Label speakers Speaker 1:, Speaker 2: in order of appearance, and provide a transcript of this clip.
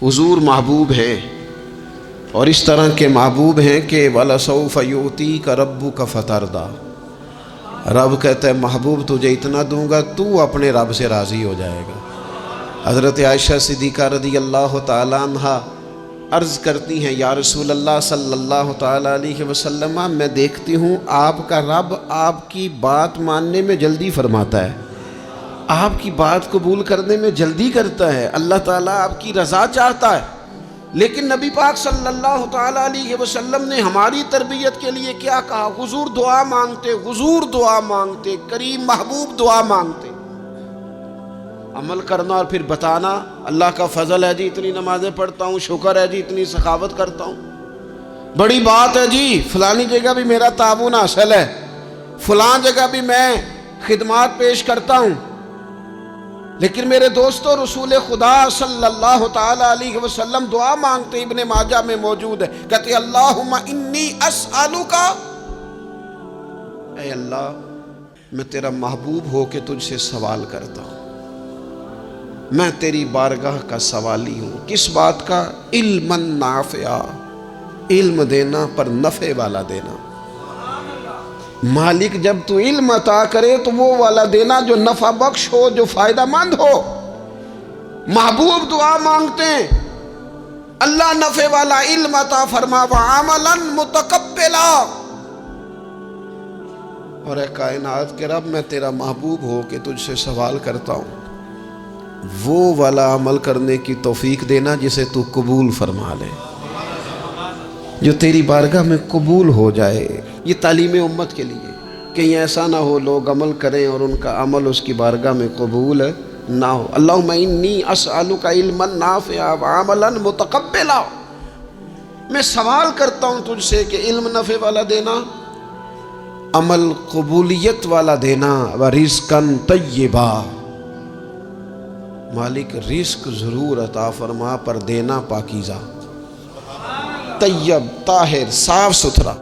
Speaker 1: حضور محبوب ہیں اور اس طرح کے محبوب ہیں کہ وَلَسَوْفَ يُؤْتِيكَ رَبُّكَ فَتَرْضَىٰ، رب کہتا ہے محبوب تجھے اتنا دوں گا تو اپنے رب سے راضی ہو جائے گا۔ حضرت عائشہ صدیقہ رضی اللہ تعالیٰ عنہ عرض کرتی ہیں یا رسول اللہ صلی اللہ تعالیٰ علیہ وسلم، میں دیکھتی ہوں آپ کا رب آپ کی بات ماننے میں جلدی فرماتا ہے، آپ کی بات قبول کرنے میں جلدی کرتا ہے، اللہ تعالیٰ آپ کی رضا چاہتا ہے، لیکن نبی پاک صلی اللہ تعالیٰ علیہ وسلم نے ہماری تربیت کے لیے کیا کہا؟ حضور دعا مانگتے، حضور دعا مانگتے، کریم محبوب دعا مانگتے۔ عمل کرنا اور پھر بتانا اللہ کا فضل ہے جی اتنی نمازیں پڑھتا ہوں، شکر ہے جی اتنی سخاوت کرتا ہوں، بڑی بات ہے جی فلانی جگہ بھی میرا تعاون حاصل ہے، فلان جگہ بھی میں خدمات پیش کرتا ہوں۔ لیکن میرے دوستو رسول خدا صلی اللہ تعالیٰ علیہ وسلم دعا مانگتے، ابن ماجہ میں موجود ہے، کہتے اللہم انی اسألک، اے اللہ میں تیرا محبوب ہو کے تجھ سے سوال کرتا ہوں، میں تیری بارگاہ کا سوالی ہوں۔ کس بات کا؟ علما نافعا، علم دینا پر نفع والا دینا۔ مالک جب تو علم عطا کرے تو وہ والا دینا جو نفع بخش ہو، جو فائدہ مند ہو۔ محبوب دعا مانگتے ہیں اللہ نفع والا علم عطا فرما وعملا متقبلا، اور اے کائنات کے رب میں تیرا محبوب ہو کے تجھ سے سوال کرتا ہوں وہ والا عمل کرنے کی توفیق دینا جسے تو قبول فرما لے، جو تیری بارگاہ میں قبول ہو جائے۔ یہ تعلیم امت کے لیے، کہیں ایسا نہ ہو لوگ عمل کریں اور ان کا عمل اس کی بارگاہ میں قبول نہ ہو۔ اللہم انی اسألک علما نافعا وعملا متقبلا، میں سوال کرتا ہوں تجھ سے کہ علم نفع والا دینا، عمل قبولیت والا دینا، ورزقا طیبا، مالک رزق ضرور عطا فرما پر دینا پاکیزہ، طیب، طاہر، صاف ستھرا۔